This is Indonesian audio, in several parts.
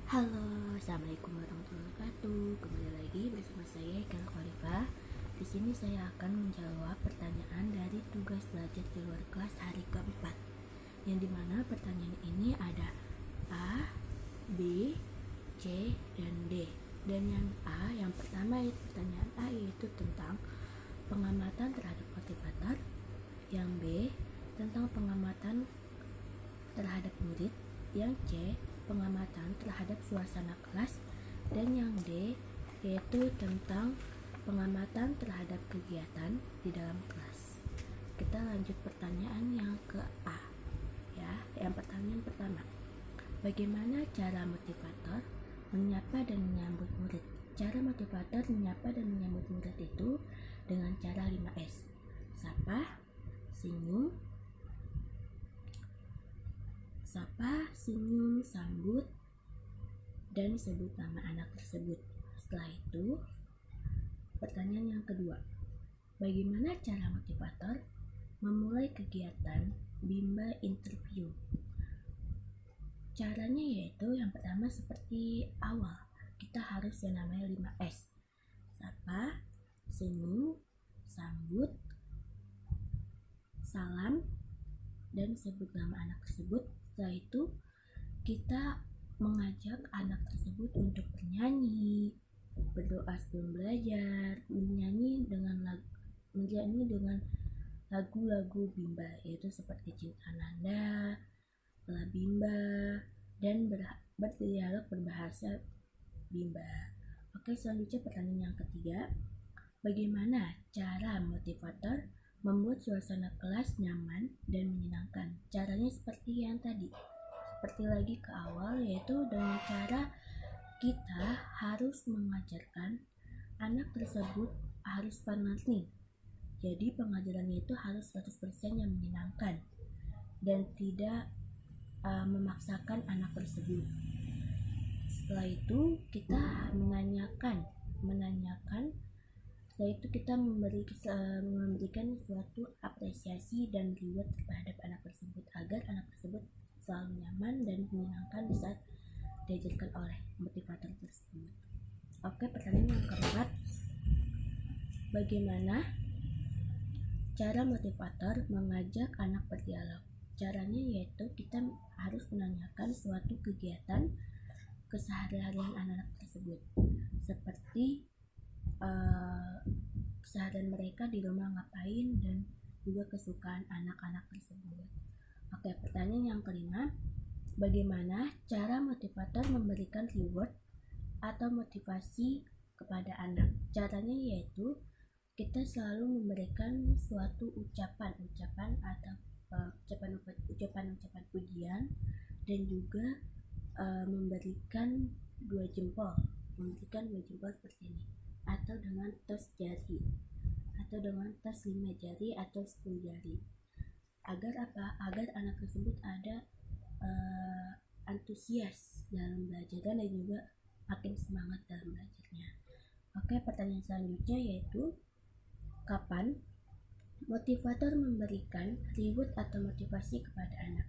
Halo, assalamualaikum warahmatullahi wabarakatuh. Kembali lagi bersama saya Ika Khalifah. Di sini saya akan menjawab pertanyaan dari tugas belajar di luar kelas hari keempat. Yang dimana pertanyaan ini ada A, B, C, dan D. Dan yang A, yang pertama itu pertanyaan A yaitu tentang pengamatan terhadap motivator. Yang B, tentang pengamatan terhadap murid. Yang C, pengamatan terhadap suasana kelas. Dan yang D, yaitu tentang pengamatan terhadap kegiatan di dalam kelas. Kita lanjut pertanyaan yang ke A ya. Yang pertanyaan pertama, bagaimana cara motivator menyapa dan menyambut murid? Cara motivator menyapa dan menyambut murid itu dengan cara 5S: sapa, senyum, sambut, dan sebut nama anak tersebut. Setelah itu, pertanyaan yang kedua, bagaimana cara motivator memulai kegiatan Bimba interview? Caranya yaitu yang pertama seperti awal, kita harus yang namanya 5S: sapa, senyum, sambut, salam, dan sebut nama anak tersebut. Setelah itu kita mengajak anak tersebut untuk bernyanyi, berdoa sebelum belajar, menyanyi dengan lagu-lagu Bimba, yaitu seperti Cinta Nanda, La Bimba, dan berdialog berbahasa Bimba. Oke, selanjutnya pertanyaan yang ketiga, bagaimana cara motivator membuat suasana kelas nyaman dan menyenangkan? Caranya seperti yang tadi, seperti lagi ke awal, yaitu dengan cara kita harus mengajarkan anak tersebut harus fanatik. Jadi pengajarannya itu harus 100% yang menyenangkan dan tidak memaksakan anak tersebut. Setelah itu kita menanyakan. Setelah itu kita memberikan suatu apresiasi dan reward terhadap anak tersebut agar anak tersebut selalu nyaman dan menyenangkan saat diajarkan oleh motivator tersebut. Oke, pertanyaan yang keempat, bagaimana cara motivator mengajak anak berdialog? Caranya yaitu kita harus menanyakan suatu kegiatan keseharian anak-anak tersebut, seperti keseharian mereka di rumah ngapain dan juga kesukaan anak-anak tersebut. Oke, pertanyaan yang kelima, bagaimana cara motivator memberikan reward atau motivasi kepada anak? Caranya yaitu kita selalu memberikan suatu ucapan atau ucapan pujian, dan juga memberikan dua jempol seperti ini, atau dengan tos jari, atau dengan tos 5 jari atau 10 jari. Agar anak tersebut ada antusias dalam belajar dan juga makin semangat dalam belajarnya. Oke, pertanyaan selanjutnya yaitu, kapan motivator memberikan reward atau motivasi kepada anak?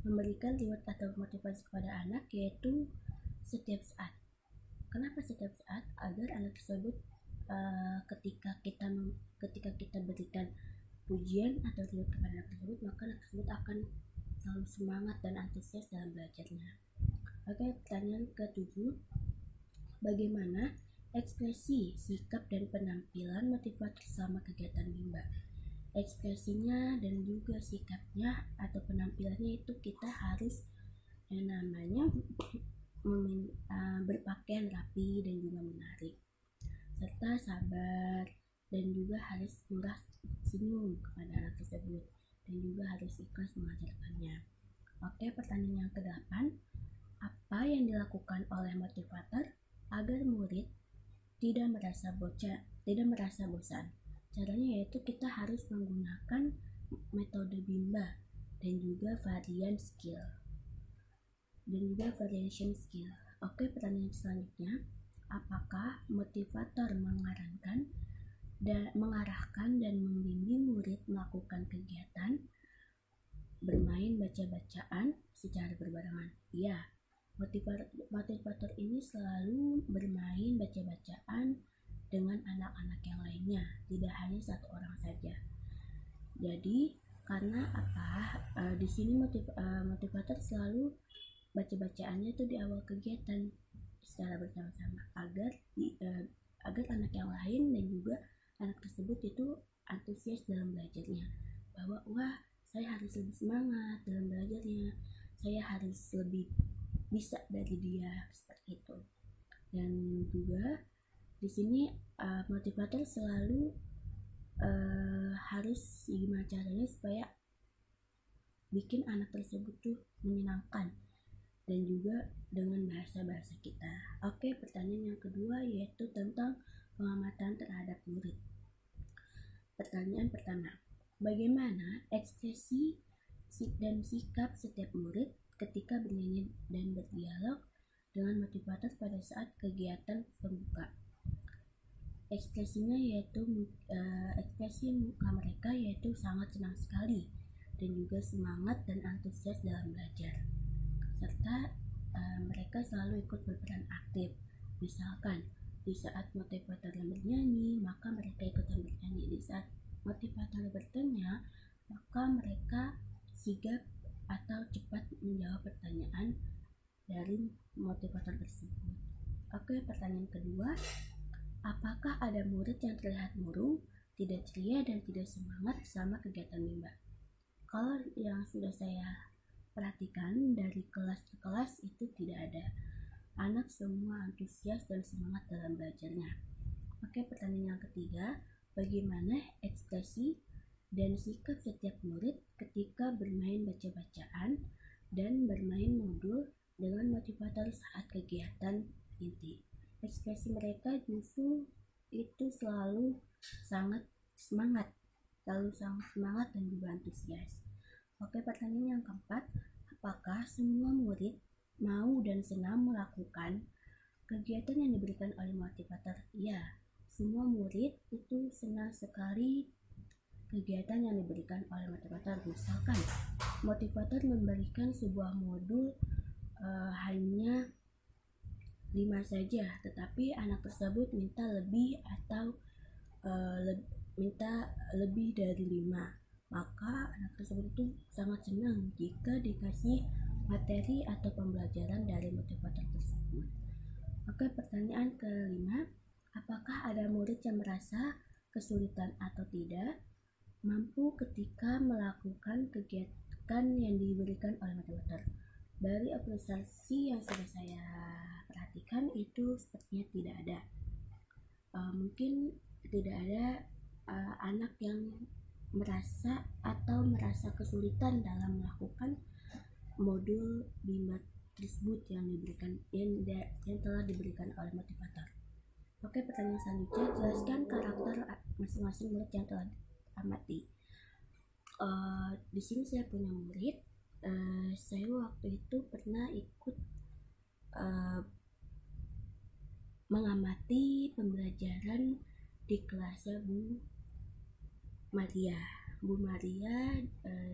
Memberikan reward atau motivasi kepada anak yaitu setiap saat. Kenapa setiap saat? Agar anak tersebut ketika kita berikan pujian atau reward kepada anak tersebut, maka anak tersebut akan selalu semangat dan antusias dalam belajarnya. Oke, pertanyaan ke-7, bagaimana ekspresi, sikap, dan penampilan motivator selama kegiatan Bimba? Ekspresinya dan juga sikapnya atau penampilannya itu kita harus yang namanya berpakaian rapi dan juga menarik, serta sabar, dan juga harus murah senyum kepada anak tersebut, dan juga harus ikhlas mengajarkannya. Oke, pertanyaan yang ke-8, apa yang dilakukan oleh motivator agar murid tidak merasa bosan? Caranya yaitu kita harus menggunakan metode Bimba dan juga variation skill. Oke, pertanyaan selanjutnya, apakah motivator mengarahkan dan membimbing murid melakukan kegiatan bermain baca-bacaan secara berbarengan? Iya, Motivator ini selalu bermain baca-bacaan dengan anak-anak yang lainnya, tidak hanya satu orang saja. Jadi karena di sini motivator selalu baca-bacaannya itu di awal kegiatan secara bersama-sama agar anak yang lain dan juga anak tersebut itu antusias dalam belajarnya, bahwa wah, saya harus lebih semangat dalam belajarnya, saya harus lebih bisa dari dia, seperti itu. Dan juga di sini motivator selalu harus gimana caranya supaya bikin anak tersebut tuh menyenangkan dan juga dengan bahasa-bahasa kita. Oke, pertanyaan yang kedua yaitu tentang pengamatan terhadap murid. Pertanyaan pertama, bagaimana ekspresi dan sikap setiap murid ketika bernyanyi dan berdialog dengan motivator pada saat kegiatan pembuka? Ekspresinya yaitu ekspresi muka mereka yaitu sangat senang sekali dan juga semangat dan antusias dalam belajar, serta mereka selalu ikut berperan aktif. Misalkan di saat motivator bernyanyi, maka mereka ikutan bernyanyi. Di saat motivator bertanya, maka mereka sigap atau cepat menjawab pertanyaan dari motivator tersebut. Oke, pertanyaan kedua, apakah ada murid yang terlihat murung, tidak ceria, dan tidak semangat selama kegiatan mimba? Kalau yang sudah saya perhatikan dari kelas ke kelas itu tidak ada. Anak semua antusias dan semangat dalam belajarnya. Oke, pertanyaan yang ketiga, bagaimana ekspresi dan sikap setiap murid ketika bermain baca-bacaan dan bermain modul dengan motivator saat kegiatan inti? Ekspresi mereka justru itu selalu sangat semangat dan juga antusias. Oke, pertanyaan yang keempat, apakah semua murid mau dan senang melakukan kegiatan yang diberikan oleh motivator? Ya, semua murid itu senang sekali kegiatan yang diberikan oleh motivator. Misalkan motivator memberikan sebuah modul hanya 5 saja, tetapi anak tersebut minta lebih atau minta lebih dari 5, maka anak tersebut itu sangat senang jika dikasih materi atau pembelajaran dari motivator tersebut. Oke, pertanyaan kelima, apakah ada murid yang merasa kesulitan atau tidak mampu ketika melakukan kegiatan yang diberikan oleh motivator? Dari observasi yang sudah saya perhatikan itu sepertinya tidak ada. Mungkin tidak ada anak yang merasa kesulitan dalam melakukan modul BIMA tersebut yang telah diberikan oleh motivator. Oke, pertanyaan selanjutnya, jelaskan karakter masing-masing murid yang telah amati. Di sini saya punya murid, saya waktu itu pernah ikut mengamati pembelajaran di kelasnya Bu Maria.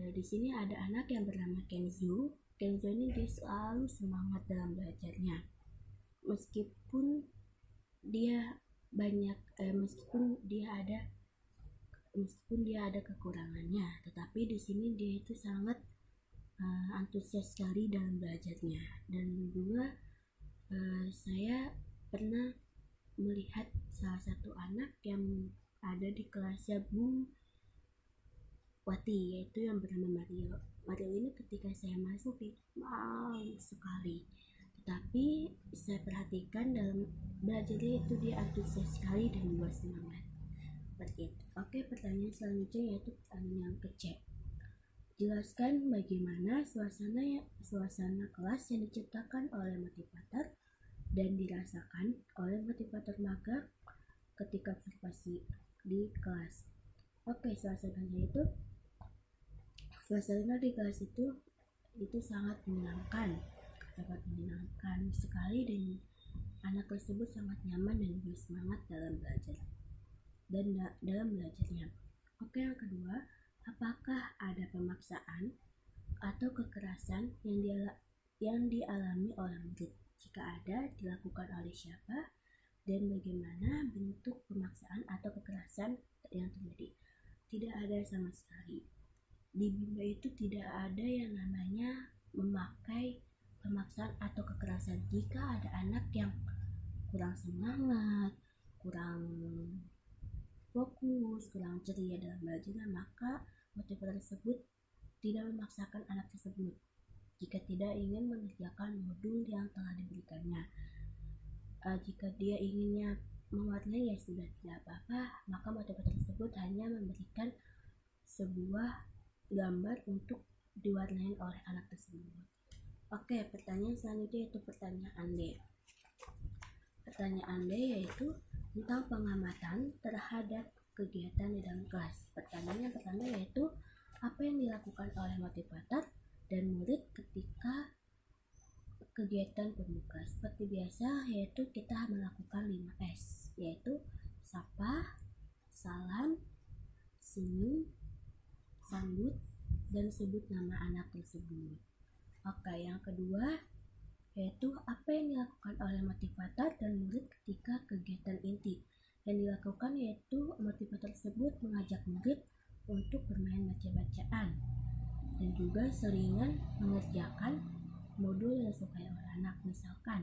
Di sini ada anak yang bernama Kenzo. Kenzo ini dia selalu semangat dalam belajarnya, meskipun dia ada kekurangannya, tetapi di sini dia itu sangat antusias sekali dalam belajarnya. Dan juga saya pernah melihat salah satu anak yang ada di kelasnya Bu Wati, yaitu yang bernama Mario. Mario ini ketika saya masuk itu malu sekali, tetapi saya perhatikan dalam belajarnya itu dia antusias sekali dan juga semangat, seperti itu. Oke, pertanyaan selanjutnya yaitu pertanyaan yang ke-C. Jelaskan bagaimana suasana kelas yang diciptakan oleh motivator dan dirasakan oleh motivator magang ketika observasi di kelas. Oke, suasana di kelas itu sangat menyenangkan sekali, dan anak tersebut sangat nyaman dan juga semangat dalam belajarnya. Oke, yang kedua, apakah ada pemaksaan atau kekerasan yang yang dialami oleh murid. Jika ada, dilakukan oleh siapa, dan bagaimana bentuk pemaksaan atau kekerasan yang terjadi. Tidak ada sama sekali. Di Bimba itu tidak ada yang namanya memakai pemaksaan atau kekerasan. Jika ada anak yang kurang semangat, kurang fokus, kurang ceria dalam belajar, maka motivator tersebut tidak memaksakan anak tersebut jika tidak ingin mengerjakan modul yang telah diberikannya. Jika dia inginnya mewarnai, ya sudah, tidak apa-apa, maka motivator tersebut hanya memberikan sebuah gambar untuk diwarnai oleh anak tersebut. Oke, pertanyaan selanjutnya yaitu pertanyaan D. Pertanyaan D yaitu tentang pengamatan terhadap kegiatan di dalam kelas. Pertanyaan yang pertama yaitu apa yang dilakukan oleh motivator dan murid ketika kegiatan pembuka. Seperti biasa, yaitu kita melakukan 5S, yaitu sapa, salam, senyum, sambut, dan sebut nama anak tersebut. Oke, yang kedua yaitu apa yang dilakukan oleh motivator dan murid ketika kegiatan inti. Yang dilakukan yaitu motivator tersebut mengajak murid untuk bermain baca-bacaan dan juga selingan mengerjakan modul yang disukai oleh anak. Misalkan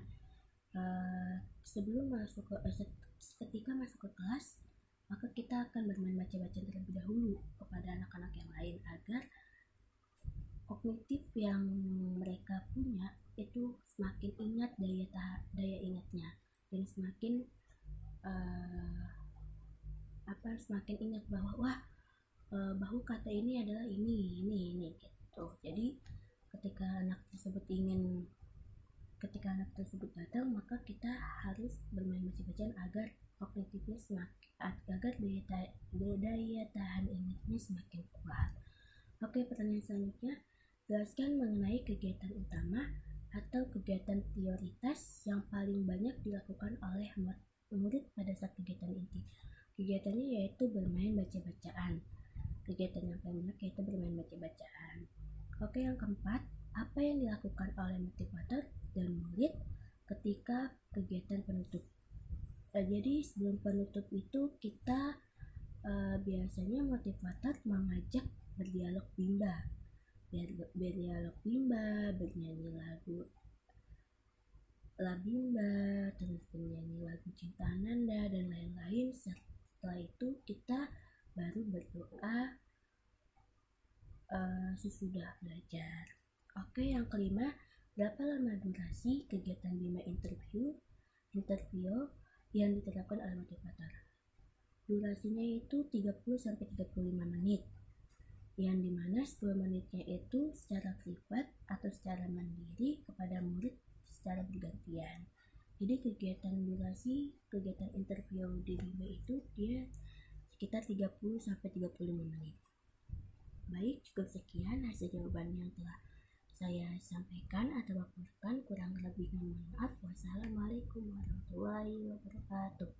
ketika masuk ke kelas, maka kita akan bermain baca-bacaan terlebih dahulu kepada anak-anak yang lain agar kognitif yang mereka punya itu semakin ingat daya ingatnya, dan semakin ingat bahwa bahu kata ini adalah ini gitu. Jadi ketika anak tersebut datang, maka kita harus bermain baca-bacaan agar kognitifnya agar daya tahan ingatnya semakin kuat. Oke, pertanyaan selanjutnya, jelaskan mengenai kegiatan utama atau kegiatan prioritas yang paling banyak dilakukan oleh murid pada saat kegiatan inti. Kegiatannya yaitu bermain baca-bacaan. Kegiatan yang paling banyak yaitu bermain baca-bacaan. Oke, yang keempat, apa yang dilakukan oleh motivator dan murid ketika kegiatan penutup. Jadi sebelum penutup itu kita biasanya motivator mengajak berdialog bimba, bernyanyi lagu La Bimba, terus bernyanyi lagu Cinta Ananda dan lain-lain. Setelah itu kita baru berdoa sesudah belajar. Oke, yang kelima, berapa lama durasi kegiatan Bimba interview yang ditetapkan oleh motivator? Durasinya itu 30-35 menit, yang dimana 10 menitnya itu secara privat atau secara mandiri kepada murid secara bergantian. Jadi kegiatan interview di Bimba itu dia sekitar 30-35 menit. Baik, cukup sekian hasil jawaban yang telah saya sampaikan atau laporkan. Kurang lebihnya mohon maaf. Wassalamualaikum warahmatullahi wabarakatuh.